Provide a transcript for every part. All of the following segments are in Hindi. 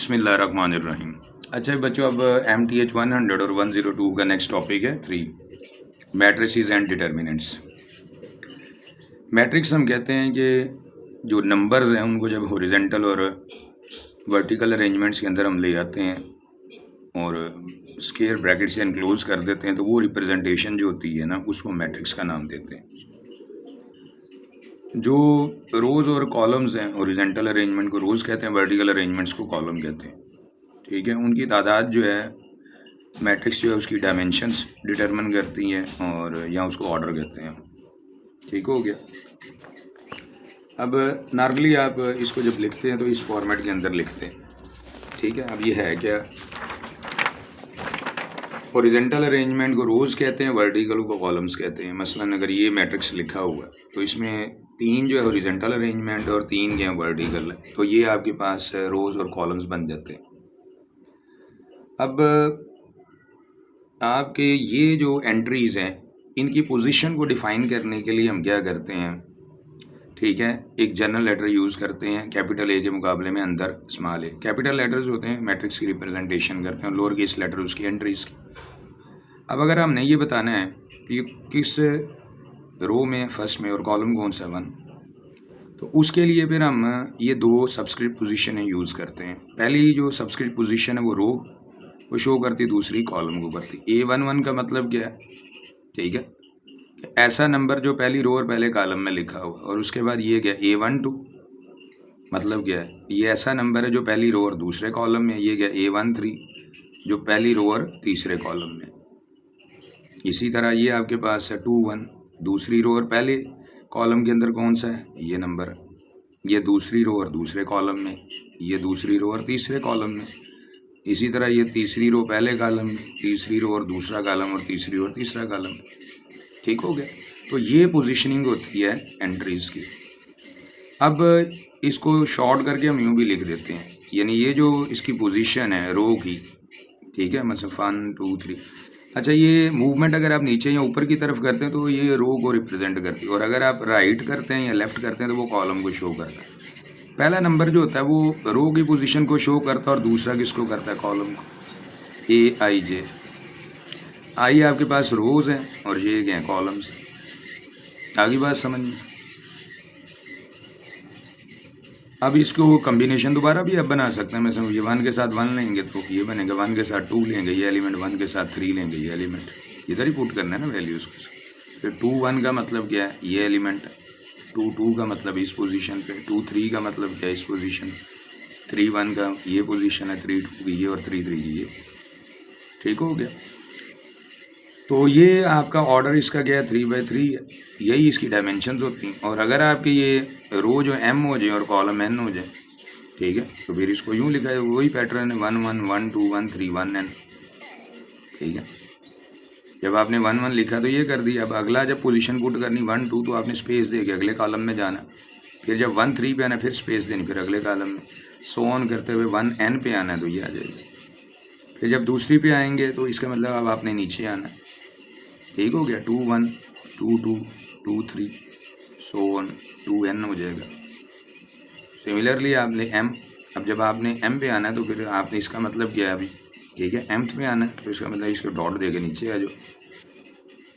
बिस्मिल्लाहिर्रहमानिर्रहीम। अच्छा बच्चों, अब MTH 100 और 102 का नेक्स्ट टॉपिक है 3 मैट्रिसेस एंड डिटर्मिनेंट्स। मैट्रिक्स हम कहते हैं कि जो नंबर्स हैं उनको जब हॉरिजेंटल और वर्टिकल अरेंजमेंट्स के अंदर हम ले आते हैं और स्क्वायर ब्रैकेट से एनक्लोज कर देते हैं तो वो रिप्रेजेंटेशन जो होती है ना उसको मैट्रिक्स का नाम देते हैं। जो रोज़ और कॉलम्स हैं हॉरिजेंटल अरेंजमेंट को रोज़ कहते हैं, वर्टिकल अरेंजमेंट्स को कॉलम कहते हैं। ठीक है, उनकी तादाद जो है मैट्रिक्स जो है उसकी डायमेंशंस डिटरमिन करती हैं और या उसको ऑर्डर कहते हैं। ठीक हो गया। अब नॉर्मली आप इसको जब लिखते हैं तो इस फॉर्मेट के अंदर लिखते हैं। ठीक है, अब ये है क्या, हॉरिजेंटल अरेंजमेंट को रोज़ कहते हैं, वर्टिकल को कॉलम्स कहते हैं। मसलन अगर ये मैट्रिक्स लिखा हुआ है तो इसमें 3 जो है हॉरिजेंटल अरेंजमेंट और 3 जो है वर्टिकल, तो ये आपके पास रोज़ और कॉलम्स बन जाते हैं। अब आपके ये जो एंट्रीज़ हैं इनकी पोजीशन को डिफ़ाइन करने के लिए हम क्या करते हैं, ठीक है, एक जनरल लेटर यूज़ करते हैं कैपिटल ए के मुकाबले में अंदर स्मॉल ए। कैपिटल लेटर्स होते हैं मैट्रिक्स की रिप्रेजेंटेशन करते हैं, लोअर केस लेटर उसकी एंट्रीज़। अब अगर हमने ये बताना है कि किस रो में फर्स्ट में और कॉलम कौन सा 1, तो उसके लिए फिर हम ये 2 सबस्क्रिप्ट पोजीशनें यूज़ करते हैं। पहली जो सबस्क्रिप्ट पोजीशन है वो रो को शो करती, दूसरी कॉलम को करती। A11 का मतलब क्या है, ठीक है, ऐसा नंबर जो पहली रो और पहले कॉलम में लिखा हुआ, और उसके बाद ये क्या A12 मतलब क्या है, ये ऐसा नंबर है जो पहली रो और दूसरे कॉलम में। ये क्या A13 जो पहली रो और तीसरे कॉलम में। इसी तरह ये आपके पास है 21 दूसरी रो और पहले कॉलम के अंदर कौन सा है, ये नंबर, ये दूसरी रो और दूसरे कॉलम में, ये दूसरी रो और तीसरे कॉलम में। इसी तरह ये तीसरी रो पहले कॉलम में, तीसरी रो और दूसरा कॉलम, और तीसरी रो और तीसरा कॉलम। ठीक हो गया। तो ये पोजीशनिंग होती है एंट्रीज़ की। अब इसको शॉर्ट करके हम यूँ भी लिख देते हैं, यानी ये जो इसकी पोजीशन है रो की, ठीक है, मतलब 1 2 3। अच्छा, ये मूवमेंट अगर आप नीचे या ऊपर की तरफ करते हैं तो ये रो को रिप्रेजेंट करती है, और अगर आप राइट करते हैं या लेफ़्ट करते हैं तो वो कॉलम को शो करता है। पहला नंबर जो होता है वो रो की पोजीशन को शो करता है और दूसरा किसको करता है, कॉलम को। AIJ, आई आपके पास रोज़ हैं और ये क्या हैं, कॉलम्स। आगे बात समझ में। अब इसको कम्बिनेशन दोबारा भी आप बना सकते हैं। मैं ये 1 के साथ 1 लेंगे तो ये बनेगा, 1 के साथ 2 लेंगे ये एलिमेंट, 1 के साथ 3 लेंगे ये एलिमेंट। इधर ही पुट करना है ना वैल्यूज़ को। फिर 2 1 का मतलब क्या है, ये एलिमेंट। 2 2 का मतलब इस पोजीशन पे, 2 3 का मतलब क्या है, इस पोजीशन। 3 1 का ये पोजीशन है, 3 2 की ये, और 3 3 की ये। ठीक हो गया। तो ये आपका ऑर्डर इसका क्या है, 3/3 है। यही इसकी डायमेंशन होती हैं। और अगर आपके ये रो जो M हो जाए और कॉलम N हो जाए, ठीक है, तो फिर इसको यूँ लिखा है, वही पैटर्न है 1 1 1 2 1 3 1 N। ठीक है, जब आपने 1 1 लिखा तो ये कर दिया। अब अगला जब पोजीशन पुट करनी 1 2 तो आपने स्पेस दे के अगले कॉलम में जाना। फिर जब 1 3 पे आना फिर स्पेस देनी, फिर अगले कॉलम में सो ऑन करते हुए 1 N पे आना है तो ये आ जाएगा। फिर जब दूसरी पे आएंगे तो इसका मतलब अब आपने नीचे आना है। ठीक हो गया। 2 1 2 2 2 3 सो ऑन 2 N हो जाएगा। सिमिलरली आपने M, अब जब आपने M पे आना है तो फिर आपने इसका मतलब क्या है अभी, ठीक है, Mth पे आना है तो इसका मतलब इसको डॉट दे के नीचे आ जाओ,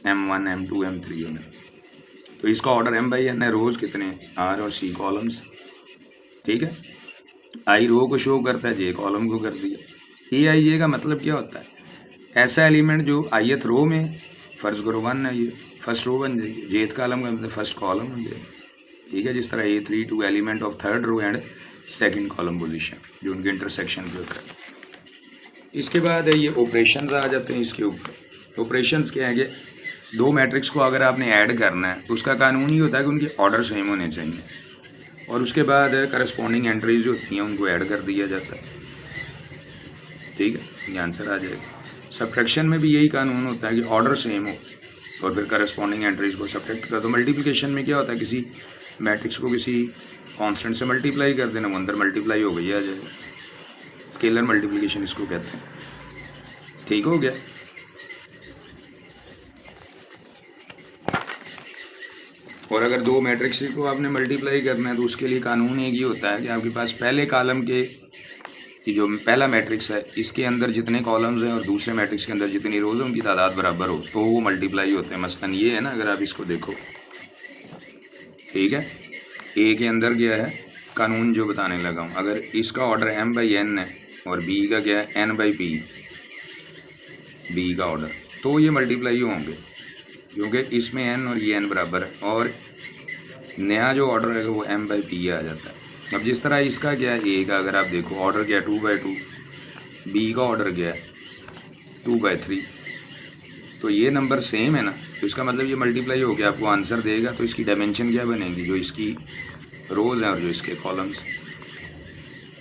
M1 M2 M3 होना। तो इसका ऑर्डर M/N है। रोज़ कितने हैं, R और C कॉलम्स। ठीक है, I रो को शो करता है, J कॉलम को कर दिया। AIJ का मतलब क्या होता है, ऐसा एलिमेंट जो ith रो में, फर्स्ट करो 1 है, ये फर्स्ट रो बन जाएगी। जेथ कॉलम का मतलब फर्स्ट कॉलम बन जाएगा। ठीक है, जिस तरह A32 element of third row and second column position जो उनके इंटरसेक्शन पे होता है। इसके बाद ये ऑपरेशंस आ जाते हैं इसके ऊपर। ऑपरेशंस क्या है कि 2 मैट्रिक्स को अगर आपने ऐड करना है तो उसका कानून ही होता है कि उनके ऑर्डर सेम होने चाहिए, और उसके बाद करस्पॉन्डिंग एंट्रीज जो होती हैं उनको ऐड कर दिया जाता है। ठीक है, ये आंसर आ जाएगा। सब्ट्रैक्शन में भी यही कानून होता है कि ऑर्डर सेम हो और फिर करस्पॉन्डिंग एंट्रीज को सब्ट्रैक्ट कर दो। मल्टीप्लिकेशन में क्या होता है, किसी मैट्रिक्स को किसी कांस्टेंट से मल्टीप्लाई कर देना, वो अंदर मल्टीप्लाई हो गई आ जाएगा। स्केलर मल्टीप्लिकेशन इसको कहते हैं। ठीक हो गया। और अगर 2 मैट्रिक्स को आपने मल्टीप्लाई करना है तो उसके लिए कानून एक ही होता है कि आपके पास पहले कॉलम के कि जो पहला मैट्रिक्स है इसके अंदर जितने कॉलम्स हैं और दूसरे मैट्रिक्स के अंदर जितनी रोज हैं उनकी तादाद बराबर हो तो वो मल्टीप्लाई होते हैं। मसलन ये है ना, अगर आप इसको देखो, ठीक है, ए के अंदर क्या है कानून जो बताने लगा हूँ, अगर इसका ऑर्डर m/n है और बी का क्या है n/p, बी का ऑर्डर, तो ये मल्टीप्लाई होंगे क्योंकि इसमें n और ये n बराबर है और नया जो ऑर्डर है वो m/p आ जाता है। अब जिस तरह इसका क्या है ए का, अगर आप देखो ऑर्डर क्या है 2/2, बी का ऑर्डर क्या है 2/3, तो ये नंबर सेम है ना, तो इसका मतलब ये मल्टीप्लाई होकर आपको आंसर देगा। तो इसकी डायमेंशन क्या बनेगी, जो इसकी रोज़ हैं और जो इसके कॉलम्स,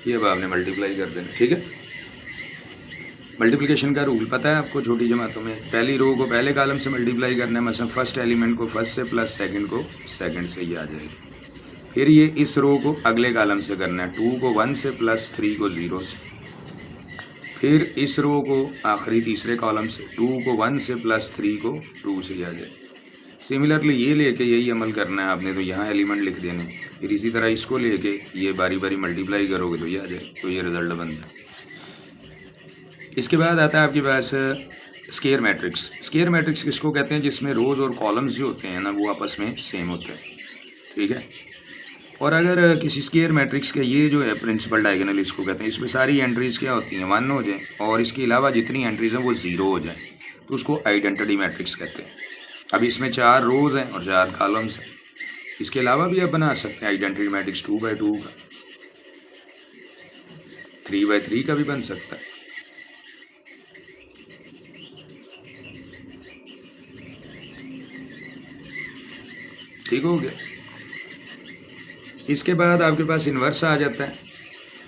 ये अब आपने मल्टीप्लाई कर देना। ठीक है, मल्टीप्लिकेशन का रूल पता है आपको छोटी जमातों में, पहली रो को पहले कॉलम से मल्टीप्लाई करना है, मतलब फर्स्ट एलिमेंट को फर्स्ट से प्लस सेकंड को सेकंड से ही आ जाएगा। फिर ये इस रो को अगले कॉलम से करना है, 2 को 1 से प्लस 3 को 0 से, फिर इस रो को आखिरी तीसरे कॉलम से 2 को 1 से प्लस 3 को 2 से ही आ जाए। सिमिलरली ये लेके यही अमल करना है आपने, तो यहाँ एलिमेंट लिख देने, फिर इसी तरह इसको लेके ये बारी बारी मल्टीप्लाई करोगे तो ये आ जाए, तो ये रिजल्ट बनता है। इसके बाद आता है आपके पास स्केयर मैट्रिक्स। स्केयर मैट्रिक्स किसको कहते हैं, जिसमें रोज और कॉलम्स जो होते हैं ना वो आपस में सेम होते हैं। ठीक है, और अगर किसी स्केयर मैट्रिक्स के ये जो है प्रिंसिपल डायगोनल इसको कहते हैं, इसमें सारी एंट्रीज क्या होती हैं 1 हो जाए और इसके अलावा जितनी एंट्रीज हैं वो 0 हो जाए, तो उसको आइडेंटिटी मैट्रिक्स कहते हैं। अब इसमें 4 रोज हैं और 4 कॉलम्स हैं, इसके अलावा भी आप बना सकते हैं आइडेंटिटी मैट्रिक्स 2/2 का, 3/3 का भी बन सकता है। ठीक हो गया। इसके बाद आपके पास इन्वर्स आ जाता है।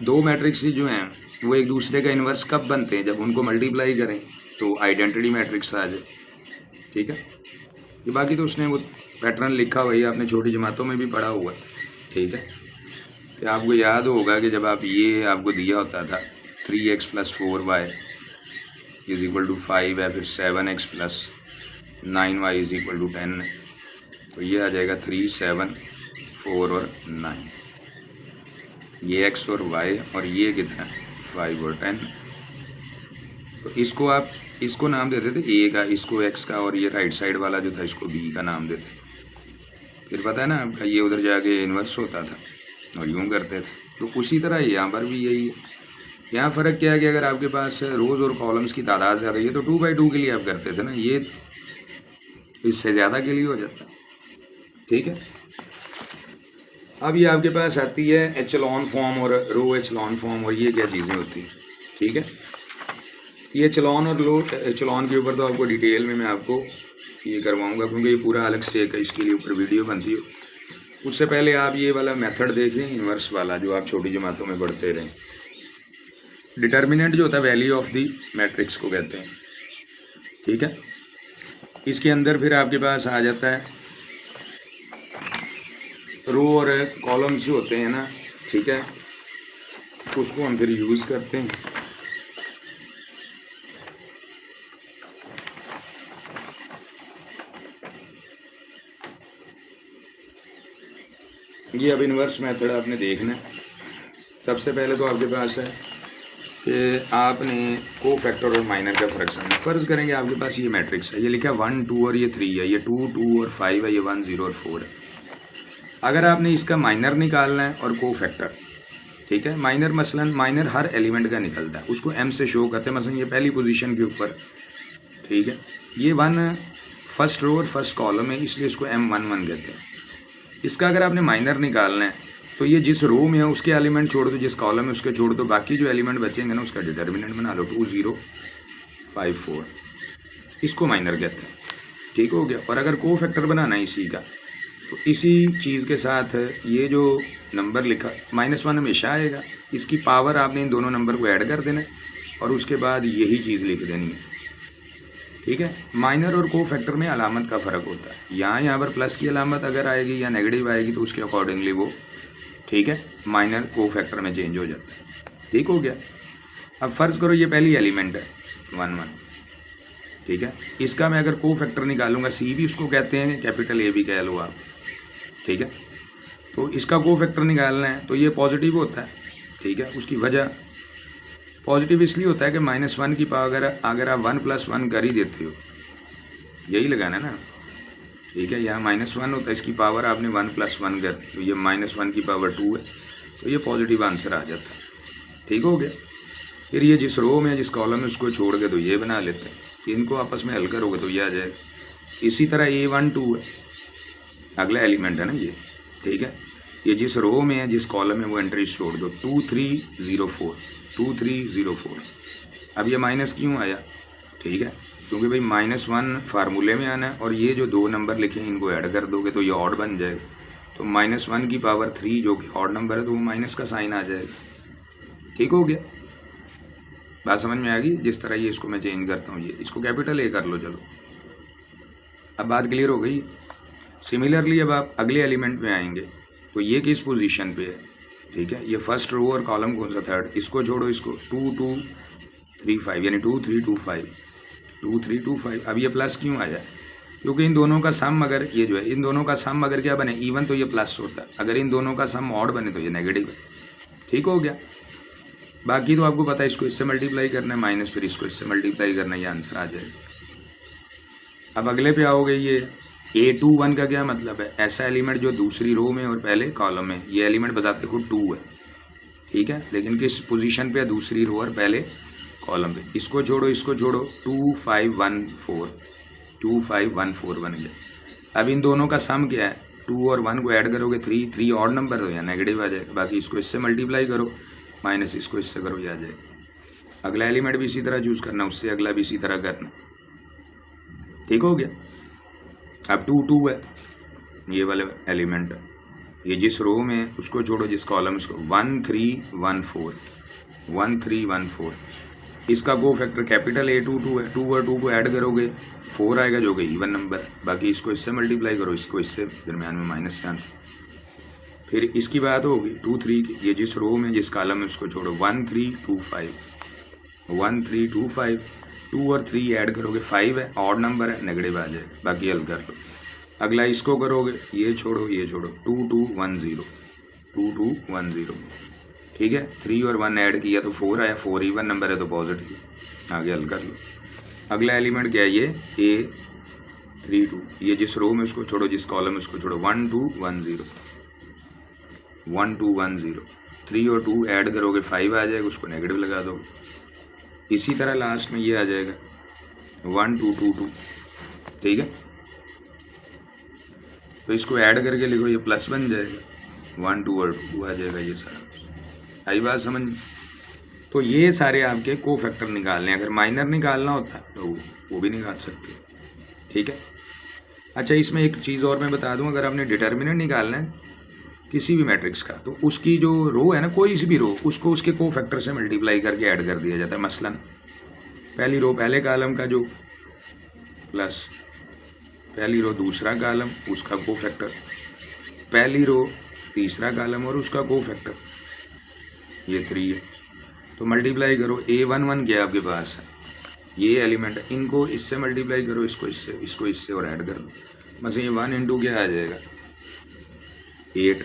दो मैट्रिक्स जो हैं वो एक दूसरे का इन्वर्स कब बनते हैं, जब उनको मल्टीप्लाई करें तो आइडेंटिटी मैट्रिक्स आ जाए। ठीक है, ये बाकी तो उसने वो पैटर्न लिखा हुआ है, आपने छोटी जमातों में भी पढ़ा हुआ है। ठीक है, तो आपको याद होगा कि जब आप ये आपको दिया होता था 3x + 4y = 5 है, फिर 7x + 9y = 10 है, तो ये आ जाएगा 3, 7, 4 और 9, ये x और y, और ये कितना 5 और 10। तो इसको आप इसको नाम देते थे a का, इसको x का, और ये राइट साइड वाला जो था इसको b का नाम देते। फिर पता है ना आपका ये उधर जाके इन्वर्स होता था और यूँ करते थे। तो उसी तरह यहाँ पर भी यही है। यहाँ फ़र्क क्या है कि अगर आपके पास रोज़ और कॉलम्स की तादाद ज़्यादा है तो 2/2 के लिए आप करते थे ना, ये इससे ज़्यादा के लिए हो जाता। ठीक है, अब ये आपके पास आती है एचलॉन फॉर्म और रो एचलॉन फॉर्म, और ये क्या चीज़ें होती हैं। ठीक है, ये एचलॉन और लो एचलॉन के ऊपर तो आपको डिटेल में मैं आपको ये करवाऊंगा, क्योंकि ये पूरा अलग से एक इसके लिए ऊपर वीडियो बनती है। उससे पहले आप ये वाला मेथड देख लें, इन्वर्स वाला, जो आप छोटी जमातों में पढ़ते रहें। डिटर्मिनेंट जो होता है वैल्यू ऑफ दी मैट्रिक्स को कहते हैं। ठीक है, इसके अंदर फिर आपके पास आ जाता है रो और कॉलम्स जो होते हैं ना। ठीक है, उसको हम फिर यूज़ करते हैं। ये अब इन्वर्स मेथड आपने देखना है। सबसे पहले तो आपके पास है कि आपने को फैक्टर और माइनर का फ़र्क समझना। फ़र्ज़ करेंगे आपके पास ये मैट्रिक्स है, ये लिखा है 1, 2 और ये 3 है, ये 2, 2 और 5 है, ये 1, 0 और 4 है। अगर आपने इसका माइनर निकालना है और को फैक्टर, ठीक है, माइनर मसलन माइनर हर एलिमेंट का निकलता है, उसको m से शो करते हैं। मसलन ये पहली पोजीशन के ऊपर, ठीक है, ये 1 फर्स्ट रो और फर्स्ट कॉलम है, इसलिए इसको m11 कहते हैं। इसका अगर आपने माइनर निकालना है तो ये जिस रो में है उसके एलिमेंट छोड़ दो, जिस कॉलम में उसके छोड़ दो, बाकी जो एलिमेंट बचेंगे ना उसका डिटर्मिनेंट बना लो 2, 0, 5, 4, इसको माइनर कहते हैं। ठीक हो गया। और अगर को फैक्टर बनाना है इसी का, तो इसी चीज़ के साथ ये जो नंबर लिखा -1 हमेशा आएगा, इसकी पावर आपने इन दोनों नंबर को ऐड कर देना है और उसके बाद यही चीज़ लिख देनी है। ठीक है, माइनर और को फैक्टर में अलामत का फ़र्क होता है। यहाँ पर प्लस की अलामत अगर आएगी या नेगेटिव आएगी तो उसके अकॉर्डिंगली वो, ठीक है, माइनर को फैक्टर में चेंज हो जाता है। ठीक हो गया। अब फ़र्ज़ करो ये पहली एलिमेंट है 1, 1, ठीक है, इसका मैं अगर को फैक्टर निकालूंगा, सी भी उसको कहते हैं, कैपिटल ए भी कह लो आप। ठीक है, तो इसका को फैक्टर निकालना है तो ये पॉजिटिव होता है। ठीक है, उसकी वजह पॉजिटिव इसलिए होता है कि -1 की पावर अगर आप 1 + 1 कर ही देते हो, यही लगाना ना, ठीक है। यहाँ -1 होता है, इसकी पावर आपने 1 + 1 कर दी, तो ये -1 की पावर 2 है, तो ये पॉजिटिव आंसर आ जाता है। ठीक हो गया। फिर ये जिस रो में जिस कॉलम में उसको छोड़ के तो ये बना लेते हैं, इनको आपस में हल करोगे तो ये आ जाएगा। इसी तरह A1 2 है, अगला एलिमेंट है ना ये, ठीक है। ये जिस रो में है जिस कॉलम में वो एंट्री छोड़ दो, 2 3 0 4 2 3 0 4। अब ये माइनस क्यों आया, ठीक है, क्योंकि भाई -1 फार्मूले में आना है और ये जो 2 नंबर लिखे हैं इनको ऐड कर दोगे तो ये ऑड बन जाएगा। तो -1 की पावर 3 जो कि ऑड नंबर है तो वो माइनस का साइन आ जाएगा। ठीक हो गया, बात समझ में आ गई। जिस तरह ये इसको मैं चेंज करता हूँ, ये इसको कैपिटल A कर लो, चलो अब बात क्लियर हो गई। सिमिलरली अब आप अगले एलिमेंट में आएंगे तो ये किस पोजीशन पे है, ठीक है। ये फर्स्ट रो और कॉलम कौन सा, थर्ड, इसको छोड़ो, इसको 2 2 3 5 यानी 2 3 2 5 2 3 2 5। अब ये प्लस क्यों आया, क्योंकि इन दोनों का सम अगर ये जो है इन दोनों का सम अगर क्या बने इवन तो ये प्लस होता है, अगर इन दोनों का सम ऑड बने तो ये नेगेटिव है। ठीक हो गया। बाकी तो आपको पता है, इसको इससे मल्टीप्लाई करना है माइनस, फिर इसको इससे मल्टीप्लाई करना है, ये आंसर आ जाएगा। अब अगले पे आओगे, ये A21 का क्या मतलब है, ऐसा एलिमेंट जो दूसरी रो में और पहले कॉलम में, ये एलिमेंट बताते खुद 2 है, ठीक है, लेकिन किस पोजीशन पे है, दूसरी रो और पहले कॉलम पे। इसको छोड़ो, इसको छोड़ो, 2 5 1 4 2 5 1 4 बन गया। अब इन दोनों का सम क्या है, 2 और 1 को ऐड करोगे 3 3 ऑड नंबर तो यहाँ नेगेटिव आ जाएगा। बाकी इसको इससे मल्टीप्लाई करो, माइनस इसको इससे करो, ये आ जाएगा। अगला एलिमेंट भी इसी तरह चूज़ करना, उससे अगला भी इसी तरह करना। ठीक हो गया। अब 2 2 है ये वाला एलिमेंट, ये जिस रो में है उसको छोड़ो, जिस कॉलम उसको 1 3 1 4 1 3 1 4। इसका को फैक्टर कैपिटल A2 2 है, 2 और 2 को ऐड करोगे 4 आएगा जो कि इवन नंबर। बाकी इसको इससे मल्टीप्लाई करो, इसको इससे, दरम्यान में माइनस चांस। फिर इसकी बात होगी 2 3 की, ये जिस रो में जिस कॉलम में उसको छोड़ो, 1 3 2 5 1 3 2 5। 2 और 3 ऐड करोगे 5 है, ऑड नंबर है, नेगेटिव आ जाएगा। बाकी हल कर लो। अगला इसको करोगे, ये छोड़ो ये छोड़ो, 2 2 1 0 2 2 1 0। ठीक है, 3 और 1 ऐड किया तो 4 आया, 4 इवन नंबर है तो पॉजिटिव। आगे हल कर लो। अगला एलिमेंट क्या है, ये A3 2, ये जिस रो में उसको छोड़ो, जिस कॉलम में उसको छोड़ो, 1 2 1 0 1 2 1 0। 3 और 2 ऐड करोगे 5 आ जाएगा, उसको नेगेटिव लगा दो। इसी तरह लास्ट में ये आ जाएगा 1 2 2 2। ठीक है, तो इसको ऐड करके लिखो, ये प्लस बन जाएगा, 1 2 और 2 आ जाएगा। ये सारा आई बात समझ। तो ये सारे आपके को फैक्टर निकालने हैं। अगर माइनर निकालना होता तो वो भी निकाल सकते। ठीक है। अच्छा, इसमें एक चीज़ और मैं बता दूं, अगर आपने डिटर्मिनेंट निकालना है किसी भी मैट्रिक्स का, तो उसकी जो रो है ना, कोई सी भी रो, उसको उसके को फैक्टर से मल्टीप्लाई करके ऐड कर दिया जाता है। मसलन पहली रो पहले कॉलम का जो प्लस पहली रो दूसरा कॉलम उसका को फैक्टर, पहली रो तीसरा कॉलम और उसका को फैक्टर, ये 3 है। तो मल्टीप्लाई करो, A1 1 क्या आपके पास है, ये एलिमेंट है, इनको इससे मल्टीप्लाई करो, इसको इससे, इसको इससे और ऐड कर दो। बस ये 1 इंटू क्या आ जाएगा, 8।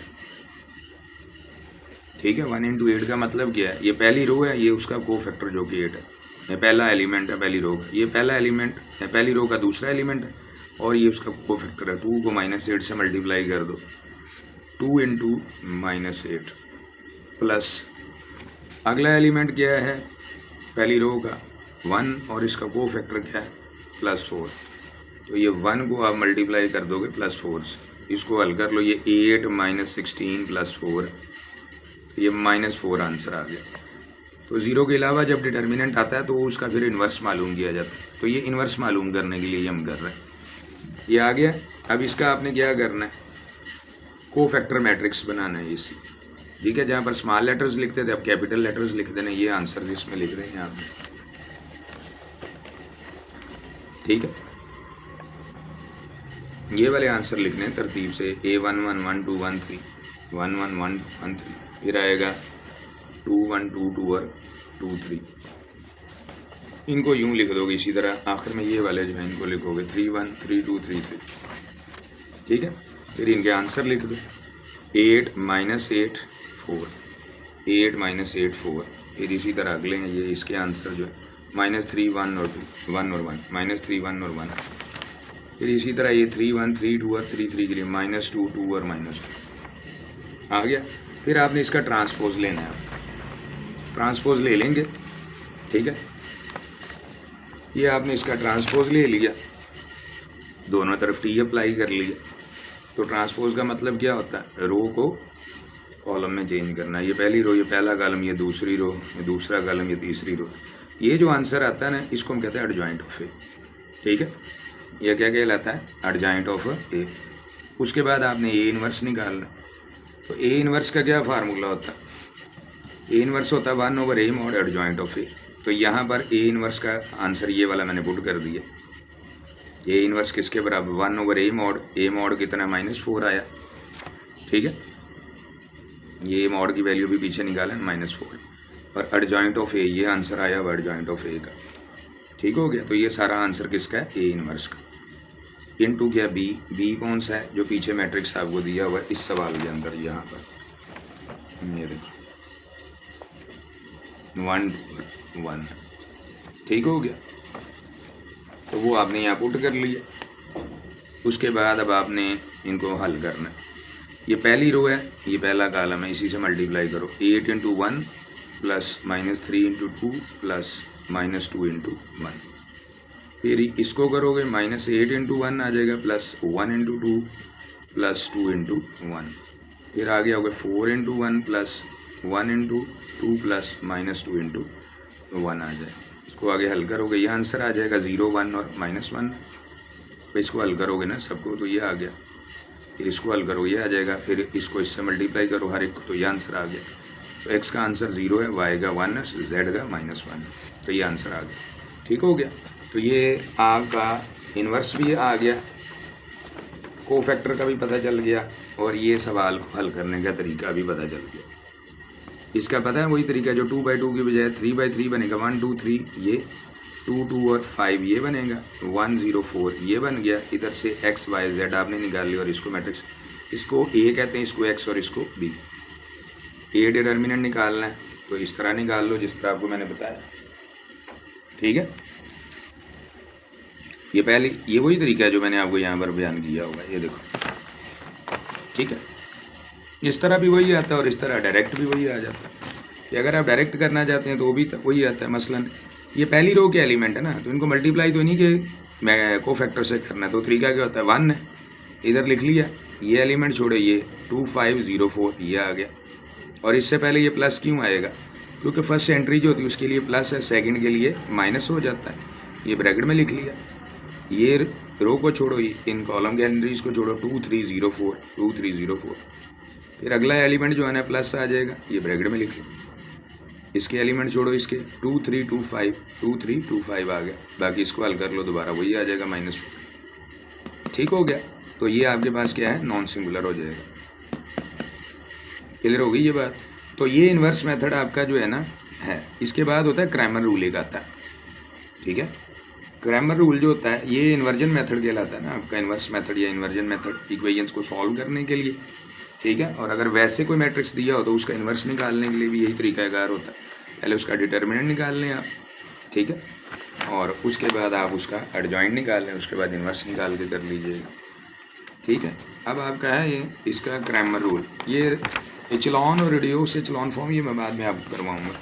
ठीक है, 1 इंटू 8 का मतलब क्या है, ये पहली रो है, ये उसका को फैक्टर जो कि 8 है। ये पहला एलिमेंट है पहली रो का, ये पहला एलिमेंट है पहली रो का दूसरा एलिमेंट है, और ये उसका को फैक्टर है। 2 को -8 से मल्टीप्लाई कर दो, 2 इंटू -8 प्लस अगला एलिमेंट क्या है, पहली रो का 1 और इसका को फैक्टर क्या है, +4। तो ये 1 को आप मल्टीप्लाई कर दोगे +4 से, इसको हल कर लो, ये 8 - 16 + 4, ये -4 आंसर आ गया। तो ज़ीरो के अलावा जब डिटर्मिनेंट आता है तो उसका फिर इन्वर्स मालूम किया जाता है। तो ये इन्वर्स मालूम करने के लिए हम कर रहे हैं। ये आ गया। अब इसका आपने क्या करना है, को फैक्टर मैट्रिक्स बनाना है इसी। ठीक है, जहाँ पर स्मॉल लेटर्स लिखते थे अब कैपिटल लेटर्स लिख देना। ये आंसर जिसमें लिख रहे हैं आप, ठीक है, ये वाले आंसर लिखने हैं तरतीब से, A1 1 1 2 1 3 1 1 1 1 3, फिर आएगा 2 1 2 2 और 2 3। इनको यूं लिख दोगे इसी तरह, आखिर में ये वाले जो है इनको लिखोगे 3 1 3 2 3 3। ठीक है, फिर इनके आंसर लिख दो, 8 - 8 4, 8 - 8 4, फिर इसी तरह अगले हैं ये, इसके आंसर जो है -3 1 और 2 1 और 1 -3 1 और 1। फिर इसी तरह ये 3 1 3 2 और 3 3 के लिए -2 2 और -2 आ गया। फिर आपने इसका ट्रांसपोज लेना है, ट्रांसपोज ले लेंगे, ठीक है। ये आपने इसका ट्रांसपोज ले लिया, दोनों तरफ टी अप्लाई कर लिया। तो ट्रांसपोज का मतलब क्या होता है, रो को कॉलम में चेंज करना। ये पहली रो, ये पहला कॉलम, ये दूसरी रो, ये दूसरा कॉलम, ये तीसरी रो। ये जो आंसर आता है ना, इसको हम कहते हैं एडजॉइंट ऑफ ए, ठीक है। यह क्या कहलाता है, एडजॉइंट ऑफ ए। उसके बाद आपने ए इनवर्स निकालना। तो ए इनवर्स का क्या फार्मूला होता है, ए इनवर्स होता है 1/a मॉड एडजॉइंट ऑफ ए। तो यहाँ पर ए इनवर्स का आंसर ये वाला मैंने पुट कर दिया। ए इनवर्स किसके बराबर, 1/a मॉड, ए मॉड कितना -4 आया, ठीक है। ये मॉड की वैल्यू भी पीछे निकालें -4, और एडजॉइंट ऑफ ए, ये आंसर आया हुआ एडजॉइंट ऑफ ए का, ठीक हो गया। तो ये सारा आंसर किसका है, ए इनवर्स का। इनटू क्या, बी, बी कौन सा है, जो पीछे मैट्रिक्स आपको दिया हुआ है इस सवाल के अंदर, यहाँ पर ये देखो 1 2 1, ठीक हो गया। तो वो आपने यहाँ पुट कर लिया। उसके बाद अब आपने इनको हल करना है। ये पहली रो है, ये पहला कॉलम है, इसी से मल्टीप्लाई करो। 8 × 1 प्लस -3 × 2 प्लस -2 × 1। फिर इसको करोगे, -8 × 1 आ जाएगा, प्लस 1 × 2 प्लस 2 × 1। फिर आगे आओगे 4 × 1 प्लस 1 × 2 प्लस -2 × 1 आ जाए। इसको आगे हल करोगे, ये आंसर आ जाएगा 0 1 और -1। तो इसको हल करोगे ना सबको, तो ये आ गया। फिर इसको हल करो, ये आ जाएगा। फिर इसको इससे मल्टीप्लाई करो हर एक को, तो ये आंसर आ गया। तो x का आंसर 0 है, y का 1 है, z का -1। तो ये आंसर आ गया, ठीक हो गया। तो ये आपका इन्वर्स भी आ गया, कोफैक्टर का भी पता चल गया, और ये सवाल को हल करने का तरीका भी पता चल गया। इसका पता है वही तरीका जो 2/2 की बजाय 3/3 बनेगा, 1 2 3 ये, 2 2 और 5 ये बनेगा, 1 0 4 ये बन गया। इधर से x y z आपने निकाल लिया, और इसको मैट्रिक्स, इसको a कहते हैं, इसको x और इसको b। a डिटर्मिनेंट निकालना है तो इस तरह निकाल लो जिस तरह आपको मैंने बताया, ठीक है। ये पहले, ये वही तरीका है जो मैंने आपको यहाँ पर बयान किया होगा, ये देखो, ठीक है। इस तरह भी वही आता है और इस तरह डायरेक्ट भी वही आ जाता है। कि अगर आप डायरेक्ट करना चाहते हैं तो वो भी वही आता है। मसलन ये पहली रो के एलिमेंट है ना, तो इनको मल्टीप्लाई तो नहीं कि मैं कोफैक्टर से करना है। तो तरीका क्या होता है, 1 है, इधर लिख लिया, ये एलिमेंट छोड़े, ये 2 5 0 4 ये आ गया। और इससे पहले ये प्लस क्यों आएगा, क्योंकि फर्स्ट एंट्री जो होती है उसके लिए प्लस है, सेकंड के लिए माइनस हो जाता है। ये ब्रैकेट में लिख लिया। ये रो को छोड़ो, इन कॉलम के एंट्रीज को छोड़ो, 2 3 0 4 2 3 0 4। फिर अगला एलिमेंट जो है ना प्लस आ जाएगा, ये ब्रैकेट में लिख लो। इसके एलिमेंट छोड़ो, इसके 2 3 2 5 2 3 2 5 आ गया। बाकी इसको हल कर लो, दोबारा वही आ जाएगा -4, ठीक हो गया। तो ये आपके पास क्या है, नॉन सिंगुलर हो जाएगा। क्लियर हो गई ये बात। तो ये इन्वर्स मेथड आपका जो है ना है। इसके बाद होता है क्रैमर रूल एक आता है, ठीक है। क्रैमर रूल जो होता है ये इन्वर्जन मेथड कहलाता है ना आपका, इन्वर्स मेथड या इन्वर्जन मेथड इक्वेशंस को सॉल्व करने के लिए, ठीक है। और अगर वैसे कोई मैट्रिक्स दिया हो तो उसका इन्वर्स निकालने के लिए भी यही तरीकाकार होता है। पहले उसका डिटर्मिनेंट निकाल लें आप, ठीक है, और उसके बाद आप उसका एडजॉइंट निकाल लें, उसके बाद इन्वर्स निकाल के कर लीजिएगा, ठीक है। अब आपका है ये इसका क्रैमर रूल। ये एचलॉन और रेडियोस एचलॉन फॉर्म ये मैं बाद में आपको करवाऊँगा।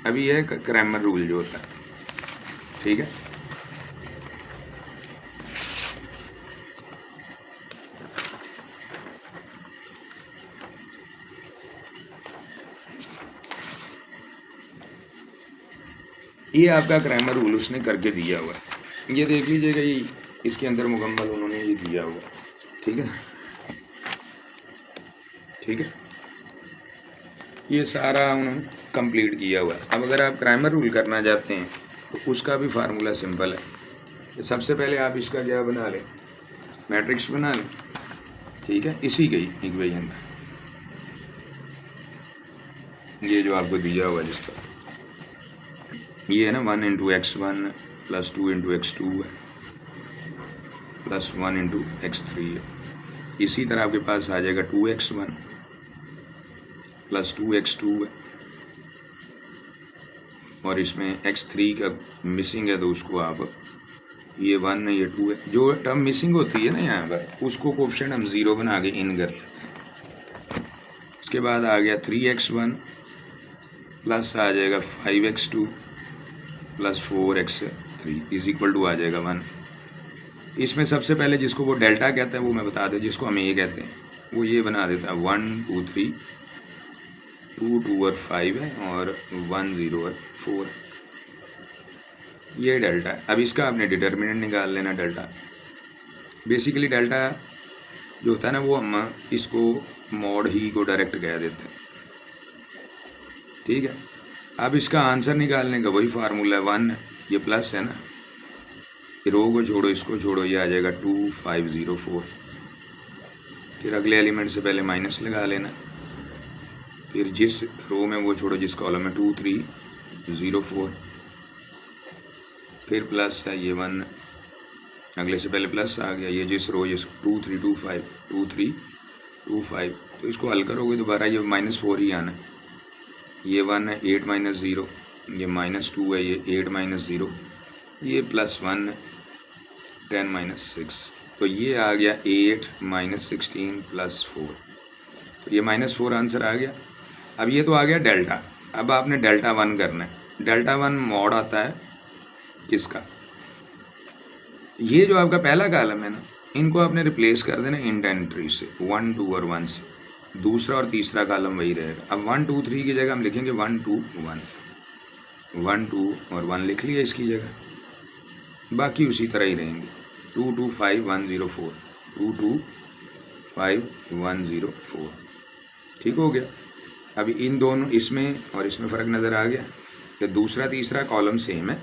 अभी ये क्रैमर रूल जो होता है, ठीक है। ये आपका क्रैमर रूल उसने करके दिया हुआ है, ये देख लीजिएगा। ये इसके अंदर मुकम्मल उन्होंने ये दिया हुआ, ठीक है, ठीक है। ये सारा उन्होंने कंप्लीट किया हुआ है। अब अगर आप क्रैमर रूल करना चाहते हैं तो उसका भी फार्मूला सिंपल है। तो सबसे पहले आप इसका क्या बना लें, मैट्रिक्स बना लें, ठीक है, इसी की इक्वेशन में ये जो आपको दिया हुआ जिस तरह ये है ना 1 × x1 प्लस 2 × x2 है प्लस 1 × x3 है। इसी तरह आपके पास आ जाएगा 2x1 प्लस 2x2 है और इसमें x3 का मिसिंग है तो उसको आप ये 1 है ये 2 है, जो टर्म मिसिंग होती है ना यहाँ पर उसको कोफिशिएंट हम 0 बना के इन कर लेते हैं। उसके बाद आ गया 3x1 प्लस आ जाएगा 5x2 plus 4x3 is equal to आ जाएगा 1। इसमें सबसे पहले जिसको वो डेल्टा कहते हैं वो मैं बता दें, जिसको हम ए कहते हैं वो ये बना देता है 1 2 3, 2 2 और 5 है और 1 0 और 4, ये डेल्टा है। अब इसका आपने डिटर्मिनेंट निकाल लेना डेल्टा। बेसिकली डेल्टा जो होता है ना वो हम इसको मॉड ही को डायरेक्ट कह देते हैं, ठीक है। अब इसका आंसर निकालने का वही फार्मूला है 1, ये प्लस है ना, रो को छोड़ो इसको छोड़ो, ये आ जाएगा 2 5 0 4। फिर अगले एलिमेंट से पहले माइनस लगा लेना, फिर जिस रो में वो छोड़ो जिस कॉलम में 2 3 0 4, फिर प्लस है ये 1, अगले से पहले प्लस आ गया, ये जिस रो जिस 2 3 2 5 2 3 2 5, तो इसको हल करोगे दोबारा ये -4 ही आना। ये 1 है 8 - 0, ये -2 है ये 8 - 0, ये +1 है 10 - 6, तो ये आ गया 8 - 16 + 4, तो ये -4 आंसर आ गया। अब ये तो आ गया डेल्टा। अब आपने डेल्टा 1 करना है। डेल्टा 1 मॉड आता है किसका, ये जो आपका पहला कॉलम है ना, इनको आपने रिप्लेस कर देना इंट एंट्री से 1 2 और 1 से, दूसरा और तीसरा कॉलम वही रहेगा। अब 1 2 3 की जगह हम लिखेंगे 1 2 1, 1 2 और 1 लिख लिया इसकी जगह, बाकी उसी तरह ही रहेंगे 2 2 5 1 0 4, 2 2 5 1 0 4, ठीक हो गया। अभी इन दोनों इसमें और इसमें फ़र्क नज़र आ गया कि दूसरा तीसरा कॉलम सेम है।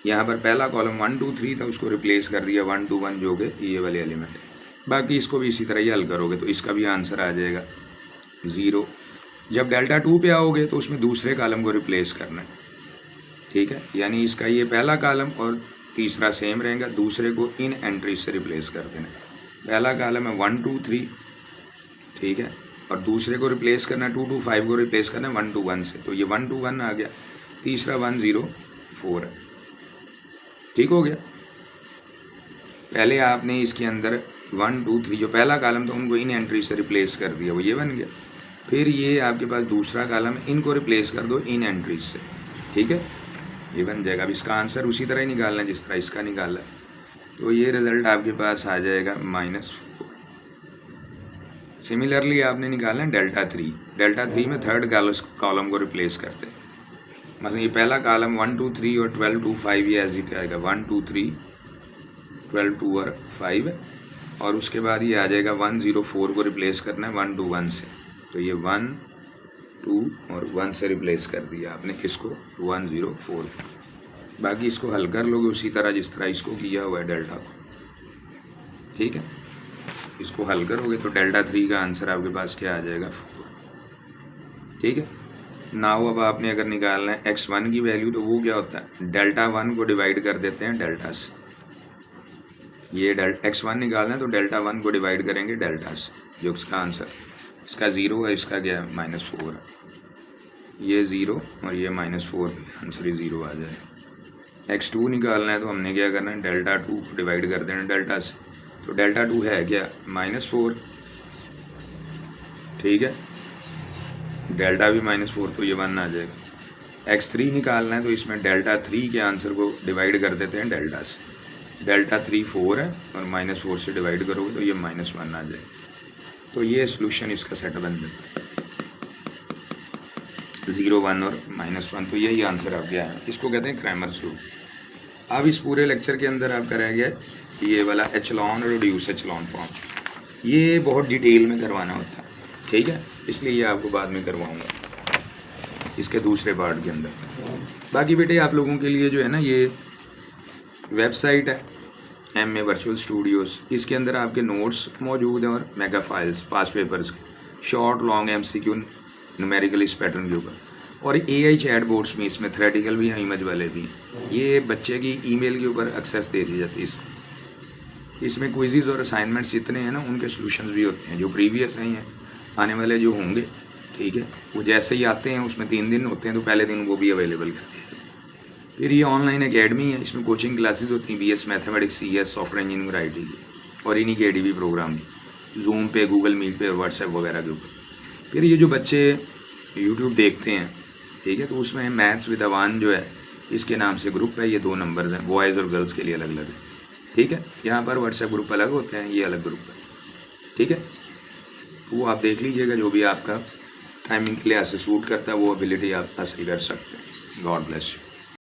यहाँ पर पहला कॉलम 1 2 3 था, उसको रिप्लेस कर दिया 1 2 1 जो कि ये वाले एलिमेंट, बाकी इसको भी इसी तरह ही हल करोगे तो इसका भी आंसर आ जाएगा 0। जब डेल्टा 2 पे आओगे तो उसमें दूसरे कॉलम को रिप्लेस करना है, ठीक है, यानी इसका ये पहला कॉलम और तीसरा सेम रहेगा, दूसरे को इन एंट्री से रिप्लेस कर देना। पहला कॉलम है 1 2 3, ठीक है, और दूसरे को रिप्लेस करना 2 2 5 को रिप्लेस करना 1 2 1 से, तो ये 1 2 1 आ गया, तीसरा 1 0 4 है, ठीक हो गया। पहले आपने इसके अंदर 1 2 3 जो पहला कॉलम था उनको इन एंट्री से रिप्लेस कर दिया, वो ये बन गया। फिर ये आपके पास दूसरा कॉलम है, इनको रिप्लेस कर दो इन एंट्रीज से, ठीक है, ये बन जाएगा। अब इसका आंसर उसी तरह ही निकालना है जिस तरह इसका निकाला, तो ये रिजल्ट आपके पास आ जाएगा -4। सिमिलरली आपने निकालना है डेल्टा 3। डेल्टा 3 में थर्ड कॉलम को रिप्लेस करते हैं, मतलब ये पहला कॉलम 1 2 3 और 12 2 5 ये एज इट आएगा 1 2 3 12 2 और 5 है, और उसके बाद ये आ जाएगा 1 0 4 को रिप्लेस करना है 1 2 1 से, तो ये 1 2 और 1 से रिप्लेस कर दिया आपने इसको 1 0 4। बाकी इसको हल कर लोगे उसी तरह जिस तरह इसको किया हुआ है डेल्टा को, ठीक है, इसको हल करोगे तो डेल्टा 3 का आंसर आपके पास क्या आ जाएगा 4, ठीक है। नाउ अब आपने अगर निकालना है x1 की वैल्यू, तो वो क्या होता है, डेल्टा 1 को डिवाइड कर देते हैं डेल्टा से। ये x1 निकालना है तो डेल्टा 1 को डिवाइड करेंगे डेल्टा से, जो इसका आंसर इसका 0 है, इसका क्या है -4 है, ये 0 और ये -4, आंसर ही 0 आ जाए। x2 निकालना है तो हमने क्या करना है, डेल्टा 2 को डिवाइड कर देना डेल्टा से, तो डेल्टा 2 है क्या -4, ठीक है, डेल्टा भी -4 तो ये 1 आ जाएगा। x3 निकालना है तो इसमें डेल्टा 3 के आंसर को डिवाइड कर देते हैं डेल्टा से, डेल्टा 3 4 है और -4 से डिवाइड करोगे तो ये -1 आ जाएगा। तो ये सोल्यूशन इसका सेट बन जाता है 0 1 और -1, तो यही आंसर आप गया है, इसको कहते हैं क्रैमर्स रूल। अब इस पूरे लेक्चर के अंदर आप कराया गया ये वाला एचलॉन और रिड्यूस एचलॉन फॉर्म, ये बहुत डिटेल में करवाना होता है, ठीक है, इसलिए ये आपको बाद में करवाऊँगा इसके दूसरे पार्ट के अंदर। बाकी बेटे आप लोगों के लिए जो है ना ये वेबसाइट है MA वर्चुअल स्टूडियोज़, इसके अंदर आपके नोट्स मौजूद हैं और मेगा फाइल्स पास पेपर्स के शॉर्ट लॉन्ग MCQ न्यूमेरिकल इस पैटर्न के ऊपर, और AI चैट बोर्ड्स में इसमें थ्रेटिकल भी हैं, इमेज वाले भी हैं। ये बच्चे की ईमेल के ऊपर एक्सेस दे दी जाती है इसको। इसमें क्विज़ और असाइनमेंट्स जितने हैं ना उनके सोल्यूशंस भी होते हैं, जो प्रीवियस हैं आने वाले जो होंगे, ठीक है, वो जैसे ही आते हैं उसमें 3 दिन होते हैं तो पहले दिन वो भी अवेलेबल कर दिए जाते हैं। फिर ये ऑनलाइन एकेडमी है, इसमें कोचिंग क्लासेस होती हैं, BS mathematics, CS, software engineering और IT की, और इन्हीं के ADV प्रोग्राम भी, जूम पे, गूगल मीट पे, व्हाट्सएप वगैरह के ऊपर। फिर ये जो बच्चे यूट्यूब देखते हैं, ठीक है, तो उसमें मैथ्स विद अवान जो है, इसके नाम से ग्रुप है, ये 2 नंबर्स हैं, बॉयज़ और गर्ल्स के लिए अलग अलग है, ठीक है। यहाँ पर व्हाट्सएप ग्रुप अलग होते हैं, ये अलग ग्रुप है, ठीक है। तो वो आप देख लीजिएगा, जो भी आपका टाइमिंग के लिए ऐसे सूट करता है वो एबिलिटी आप हासिल कर सकते हैं। God bless you.